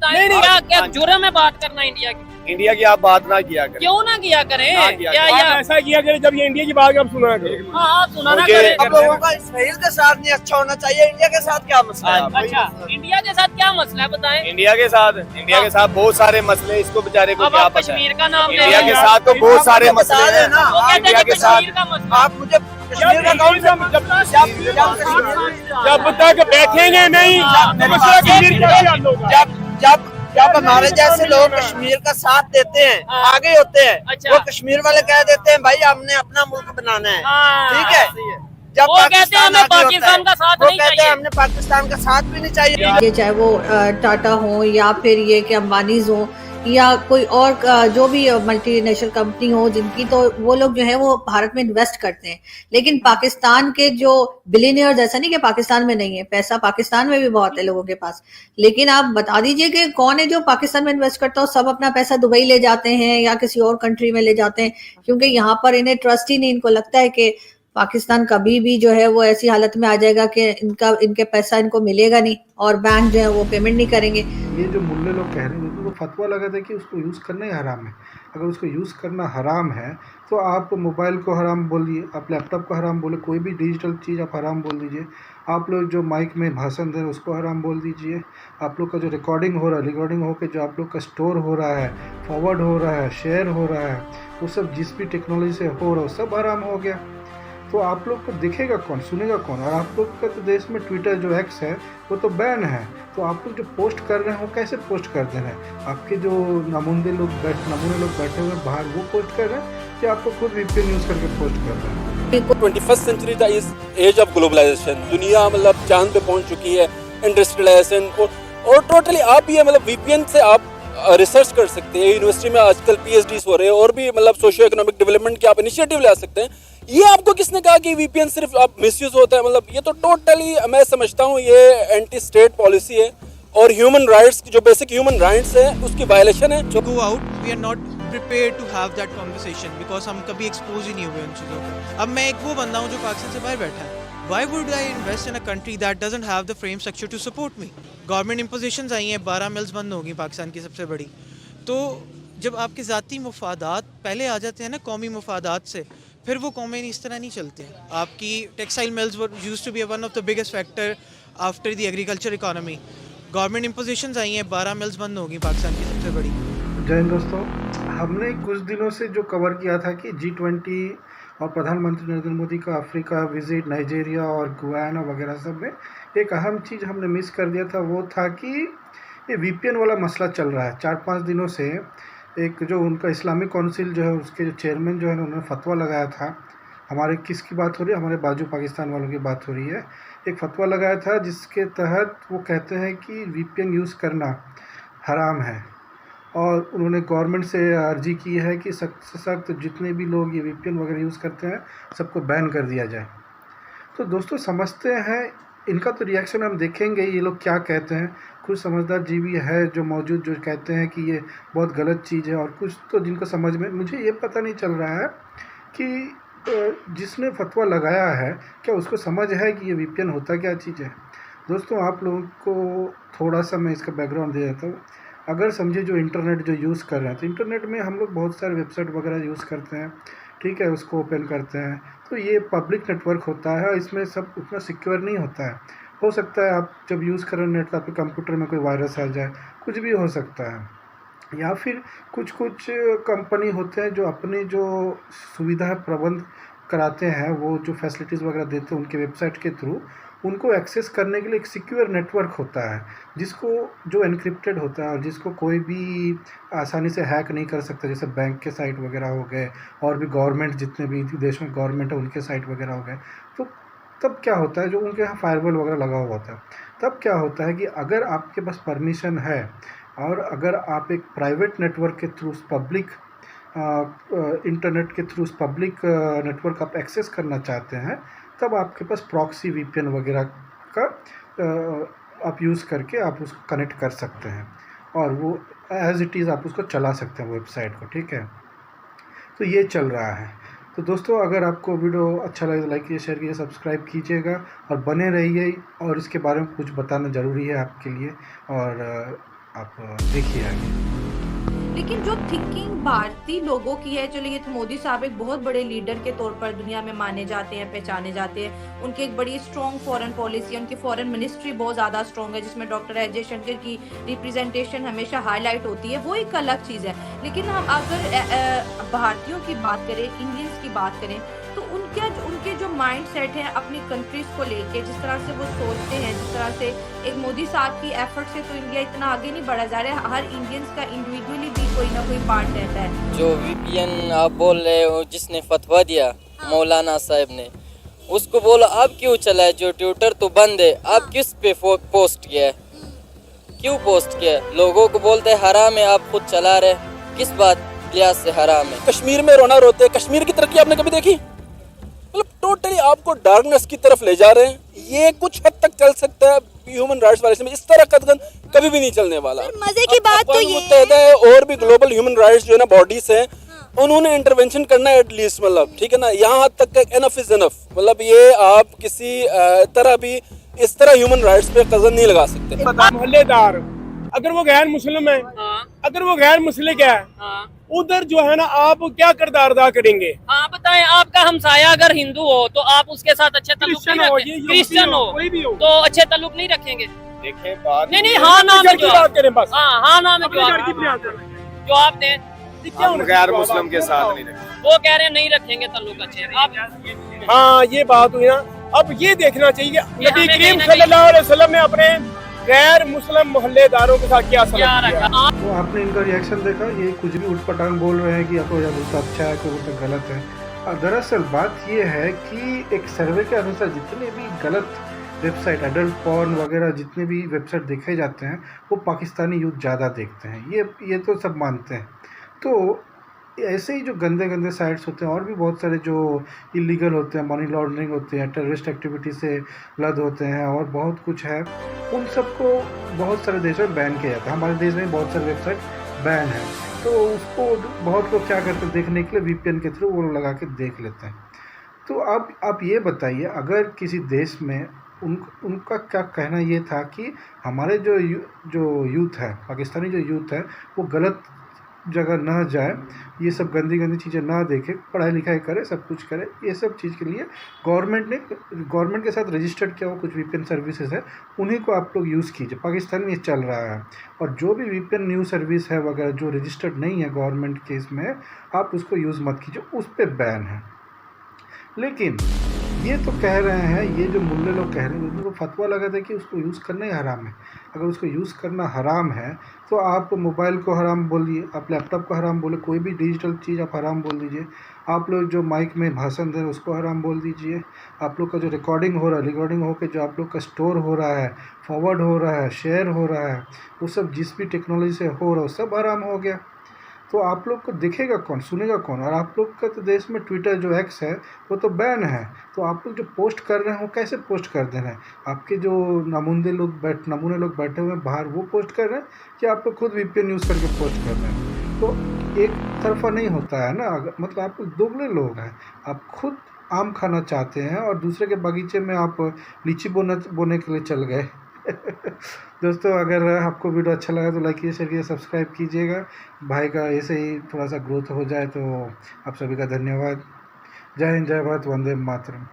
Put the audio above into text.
बताएं, नहीं, क्या क्या हाँ, जुर्म है बात करना इंडिया की? इंडिया की आप बात ना किया करें। क्यों ना किया करें? ना किया क्या करें। या ऐसा किया करें जब ये इंडिया की बात अब सुना करो। हाँ सुना ना मुझे- करें। अब लोगों का इसराइल के साथ नहीं अच्छा होना चाहिए, इंडिया के साथ क्या मसला है? अच्छा, इंडिया के साथ क्या मसला है बताएं? इंडिया के साथ बहुत सारे मसले, इसको बेचारे को अब क्या आप पता है। कश्मीर का नाम ले इंडिया रहे के हैं। साथ तो बहुत सारे आप मसले बता हैं देना। वो कहते इंडिया हैं के कश्मीर साथ। का मसला। आप मुझे कश्मीर का कौन सा जब तक बैठेंगे नहीं तो मसला कश्मीर कैसे हल होगा? जब हमारे जैसे लोग कश्मीर का साथ देते हैं, हाँ। आगे होते हैं, अच्छा। वो कश्मीर वाले कह देते हैं भाई हमने अपना मुल्क बनाना है, हाँ, ठीक है। जब वो कहते हैं हमें आगे होता पाकिस्तान है, का साथ वो नहीं कहते हैं चाहिए। हमने पाकिस्तान का साथ भी नहीं चाहिए। ये चाहे वो टाटा हो या फिर ये कि अंबानीज हो या कोई और जो भी मल्टीनेशनल कंपनी हो, जिनकी तो वो लोग जो है वो भारत में इन्वेस्ट करते हैं, लेकिन पाकिस्तान के जो बिलियनियर्स, ऐसा नहीं कि पाकिस्तान में नहीं है, पैसा पाकिस्तान में भी बहुत है लोगों के पास, लेकिन आप बता दीजिए कि कौन है जो पाकिस्तान में इन्वेस्ट करता हो? सब अपना पैसा दुबई ले जाते हैं या किसी और कंट्री में ले जाते हैं, क्योंकि यहाँ पर इन्हें ट्रस्ट ही नहीं, इनको लगता है कि पाकिस्तान कभी भी जो है वो ऐसी हालत में आ जाएगा कि इनके पैसा इनको मिलेगा नहीं और बैंक जो है वो पेमेंट नहीं करेंगे। ये जो मुल्ले लोग कह रहे हैं, तो फतवा लगा था कि उसको यूज़ करना ही हराम है। अगर उसको यूज़ करना हराम है तो आप मोबाइल को हराम बोलिए, आप लैपटॉप को हराम बोले, कोई भी डिजिटल चीज़ आप हराम बोल दीजिए। आप लोग जो माइक में भाषण दे रहे हैं उसको हराम बोल दीजिए। आप लोग का जो रिकॉर्डिंग हो रहा है, रिकॉर्डिंग होकर जो आप लोग का स्टोर हो रहा है, फॉरवर्ड हो रहा है, शेयर हो रहा है, वो सब जिस भी टेक्नोलॉजी से हो रहा है वो सब हराम हो गया। तो आप लोग को दिखेगा कौन, सुनेगा कौन? और आप लोग का तो देश में ट्विटर जो एक्स है वो तो बैन है, तो आप लोग जो पोस्ट कर रहे हैं वो कैसे पोस्ट कर दे रहे हैं? आपके जो नमूने लोग बैठे हुए बाहर वो पोस्ट कर रहे हैं कि आपको खुद वीपीएन यूज़ करके पोस्ट कर रहे हैं? 21st सेंचुरी का इस एज ऑफ ग्लोबलाइजेशन, दुनिया मतलब चांद पे पहुंच चुकी है, इंडस्ट्रियलाइजेशन और टोटली आप ये मतलब वीपीएन से आप रिसर्च कर सकते हैं। यूनिवर्सिटी में आजकल पीएचडीज हो रहे हैं और भी मतलब सोशियो इकोनॉमिक डेवलपमेंट के आप इनिशिएटिव ले सकते हैं। ये आपको किसने कहा कि वीपीएन सिर्फ आप मिसयूज होता है? मतलब ये तो टोटली मैं समझता हूँ ये एंटी स्टेट पॉलिसी है और ह्यूमन राइट्स, जो बेसिक ह्यूमन राइट्स है उसकी वायलेशन है। To go out, we are not prepared to have that conversation because हम कभी एक्सपोज ही नहीं हुए उन चीज़ों को। अब मैं एक वो बंदा हूँ जो पाकिस्तान से बाहर बैठा है। Why would I invest in a country that doesn't have the frame structure to support me? Government impositions आई हैं, 12 मिल्स बंद होगी पाकिस्तान की सबसे बड़ी। तो जब आपके ज़ाती मुफादात पहले आ जाते हैं ना कौमी मुफादात से, फिर वो कौमें इस तरह नहीं चलते हैं। आपकी textile mills used to be one of the biggest factor after the agriculture economy. Government impositions आई हैं, 12 मिल्स बंद होगी पाकिस्तान की सबसे बड़ी। जय हिंद दोस्तों, हमने कुछ दिनों से जो कवर किया था कि G20 और प्रधानमंत्री नरेंद्र मोदी का अफ्रीका विजिट, नाइजीरिया और गुयाना वगैरह सब में एक अहम चीज़ हमने मिस कर दिया था, वो था कि ये वीपीएन वाला मसला चल रहा है 4-5 दिनों से। एक जो उनका इस्लामिक काउंसिल जो है उसके जो चेयरमैन जो है उन्होंने फतवा लगाया था। हमारे किसकी बात हो रही है? हमारे बाजू पाकिस्तान वालों की बात हो रही है। एक फतवा लगाया था जिसके तहत वो कहते हैं कि वीपीएन यूज़ करना हराम है और उन्होंने गवर्नमेंट से अर्जी की है कि सख्त से सख्त जितने भी लोग ये वीपीएन वगैरह यूज़ करते हैं सबको बैन कर दिया जाए। तो दोस्तों समझते हैं, इनका तो रिएक्शन हम देखेंगे ये लोग क्या कहते हैं। कुछ समझदार जीवी है जो मौजूद जो कहते हैं कि ये बहुत गलत चीज़ है, और कुछ तो जिनको समझ में, मुझे ये पता नहीं चल रहा है कि जिसने फतवा लगाया है क्या उसको समझ है कि ये वीपीएन होता क्या चीज़ है। दोस्तों आप लोगों को थोड़ा सा मैं इसका बैकग्राउंड दे देता हूँ। अगर समझे जो इंटरनेट जो यूज़ कर रहे हैं, तो इंटरनेट में हम लोग बहुत सारे वेबसाइट वगैरह यूज़ करते हैं, ठीक है, उसको ओपन करते हैं, तो ये पब्लिक नेटवर्क होता है और इसमें सब उतना सिक्योर नहीं होता है। हो सकता है आप जब यूज़ कर रहे हैं नेट तो आपके कंप्यूटर में कोई वायरस आ जाए, कुछ भी हो सकता है। या फिर कुछ कंपनी होते हैं जो अपनी जो सुविधा प्रबंध कराते हैं, वो जो फैसिलिटीज़ वगैरह देते हैं उनके वेबसाइट के थ्रू, उनको एक्सेस करने के लिए एक सिक्योर नेटवर्क होता है जिसको जो एनक्रिप्टेड होता है और जिसको कोई भी आसानी से हैक नहीं कर सकता। जैसे बैंक के साइट वगैरह हो गए और भी गवर्नमेंट, जितने भी देश में गवर्नमेंट है उनके साइट वगैरह हो गए। तो तब क्या होता है, जो उनके यहाँ फायरवॉल वगैरह लगा हुआ होता है, तब क्या होता है कि अगर आपके पास परमिशन है और अगर आप एक प्राइवेट नेटवर्क के थ्रू पब्लिक इंटरनेट के थ्रू पब्लिक नेटवर्क आप एक्सेस करना चाहते हैं, तब आपके पास प्रॉक्सी वीपीएन वगैरह का आप यूज़ करके आप उसको कनेक्ट कर सकते हैं और वो एज इट इज़ आप उसको चला सकते हैं वेबसाइट को, ठीक है। तो ये चल रहा है। तो दोस्तों अगर आपको वीडियो अच्छा लगे तो लाइक कीजिए, शेयर कीजिए, सब्सक्राइब कीजिएगा और बने रहिए। और इसके बारे में कुछ बताना ज़रूरी है आपके लिए। और आप देखिए आगे। लेकिन जो थिंकिंग भारतीय लोगों की है, चलिए तो मोदी साहब एक बहुत बड़े लीडर के तौर पर दुनिया में माने जाते हैं, पहचाने जाते हैं। उनकी एक बड़ी स्ट्रॉन्ग फॉरेन पॉलिसी है, उनकी फॉरेन मिनिस्ट्री बहुत ज़्यादा स्ट्रॉन्ग है, जिसमें डॉक्टर एस जयशंकर की रिप्रेजेंटेशन हमेशा हाईलाइट होती है, वो एक अलग चीज़ है। लेकिन हम अगर भारतीयों की बात करें, इंडियंस की बात करें, तो उनके जो माइंड सेट है अपनी कंट्रीज को लेके, जिस तरह से वो सोचते हैं, जिस तरह से एक मोदी साहब की एफर्ट से तो इंडिया इतना आगे नहीं बढ़ा जा रहा है। हर इंडियंस का इंडिविजुअली भी कोई ना कोई पार्ट रहता है। जो वीपीएन आप बोल रहे हो, जिसने फतवा दिया मौलाना साहब ने, उसको बोलो आप क्यों चलाए, जो ट्विटर तो बंद है, आप किस पे पोस्ट किया है, क्यों पोस्ट किया है? लोगों को बोलते हैं हराम है, आप खुद चला रहे, किस बात लिहाज से हराम है? कश्मीर में रोना रोते, कश्मीर की तरक्की आपने कभी देखी? मतलब टोटली आपको डार्कनेस की तरफ ले जा रहे हैं। ये कुछ हद तक चल सकता है ह्यूमन राइट्स वाले में, इस तरह का कदम कभी भी नहीं चलने वाला। मजे की बात तो ये मुत्तहिदा है और भी ग्लोबल ह्यूमन राइट्स जो है ना बॉडीज हैं, उन्होंने इंटरवेंशन करना है एटलीस्ट, मतलब ठीक है ना, यहाँ तक का एनफ इज एनफ। मतलब ये आप किसी तरह भी इस तरह ह्यूमन राइट्स पे कज़न नहीं लगा सकते। मोहल्लेदार अगर वो गैर मुस्लिम है, अगर वो गैर मुस्लिम है, उधर जो है ना आप क्या किरदार अदा करेंगे? हाँ बताएं, आपका हमसाया अगर हिंदू हो तो आप उसके साथ अच्छे ताल्लुक नहीं रखेंगे, क्रिश्चियन हो कोई भी हो तो अच्छे ताल्लुक नहीं रखेंगे। देखें बात नहीं हाँ ना में बात करें बस, हाँ ना में अपने घर की प्रयास करें। जो आपने हम गैर मुस्लिम के साथ नहीं रखें, वो कह रहे हैं नहीं रखेंगे ताल्लुक अच्छे। आप हाँ ये बात हुई ना। अब ये देखना चाहिए नबी हमें करीम कहीं ना सल्लल्लाहु अलैहि वसल्लम ने अपने गैर मुस्लिम मोहल्लेदारों के साथ क्या क्या सलूक किया। रखा? तो आपने इनका रिएक्शन देखा, ये कुछ भी उठपटांग बोल रहे हैं कि या तो यह बोलता अच्छा है, कोई बोलता गलत है। और दरअसल बात ये है कि एक सर्वे के अनुसार जितने भी गलत वेबसाइट, एडल्ट पॉर्न वगैरह जितने भी वेबसाइट देखे जाते हैं, वो पाकिस्तानी यूथ ज़्यादा देखते हैं। ये तो सब मानते हैं। तो ऐसे ही जो गंदे गंदे साइट्स होते हैं और भी बहुत सारे जो इलीगल होते हैं, मनी लॉन्ड्रिंग होते हैं, टेररिस्ट एक्टिविटी से लद होते हैं और बहुत कुछ है, उन सबको बहुत सारे देशों में बैन किया जाता है। हमारे देश में बहुत सारे वेबसाइट बैन है, तो उसको बहुत लोग क्या करते हैं, देखने के लिए वीपीएन के थ्रू वो लगा के देख लेते हैं। तो अब आप ये बताइए, अगर किसी देश में उनका क्या कहना ये था कि हमारे जो यूथ है, पाकिस्तानी जो यूथ है, वो गलत जगह ना जाए, ये सब गंदी गंदी चीज़ें ना देखे, पढ़ाई लिखाई करे, सब कुछ करे। ये सब चीज़ के लिए गवर्नमेंट के साथ रजिस्टर्ड किया हुआ कुछ वीपीएन सर्विसेज है, उन्हीं को आप लोग यूज़ कीजिए। पाकिस्तान में ये चल रहा है। और जो भी वीपीएन न्यूज़ सर्विस है वगैरह जो रजिस्टर्ड नहीं है गवर्नमेंट के इसमें, आप उसको यूज़ मत कीजिए, उस पर बैन है। लेकिन ये तो कह रहे हैं, ये जो मुल्ले लोग कह रहे हैं, उनको फतवा लगा था कि उसको यूज़ करना ही हराम है। अगर उसको यूज़ करना हराम है तो आप मोबाइल को हराम बोलिए, आप लैपटॉप को हराम बोले, कोई भी डिजिटल चीज़ आप हराम बोल दीजिए। आप लोग जो माइक में भाषण दे रहे हैं उसको हराम बोल दीजिए। आप लोग का जो रिकॉर्डिंग हो रहा है, रिकॉर्डिंग होकर जो आप लोग का स्टोर हो रहा है, फॉरवर्ड हो रहा है, शेयर हो रहा है, वो सब जिस भी टेक्नोलॉजी से हो रहा है वो सब हराम हो गया। तो आप लोग को दिखेगा कौन, सुनेगा कौन? और आप लोग का तो देश में ट्विटर जो एक्स है वो तो बैन है। तो आप लोग जो पोस्ट कर रहे हैं वो कैसे पोस्ट कर दे रहे हैं? आपके जो नमूने लोग बैठे हुए हैं बाहर, वो पोस्ट कर रहे हैं कि आप लोग खुद वीपीएन यूज़ करके पोस्ट कर रहे हैं? तो एक तरफा नहीं होता है ना। मतलब आप लोग दोगले लोग हैं। आप खुद आम खाना चाहते हैं और दूसरे के बगीचे में आप लीची बोने के लिए चल गए। दोस्तों, अगर आपको वीडियो अच्छा लगा तो लाइक कीजिए, शेयर कीजिए, सब्सक्राइब कीजिएगा। भाई का ऐसे ही थोड़ा सा ग्रोथ हो जाए तो आप सभी का धन्यवाद। जय हिंद, जय भारत, वंदे मातरम।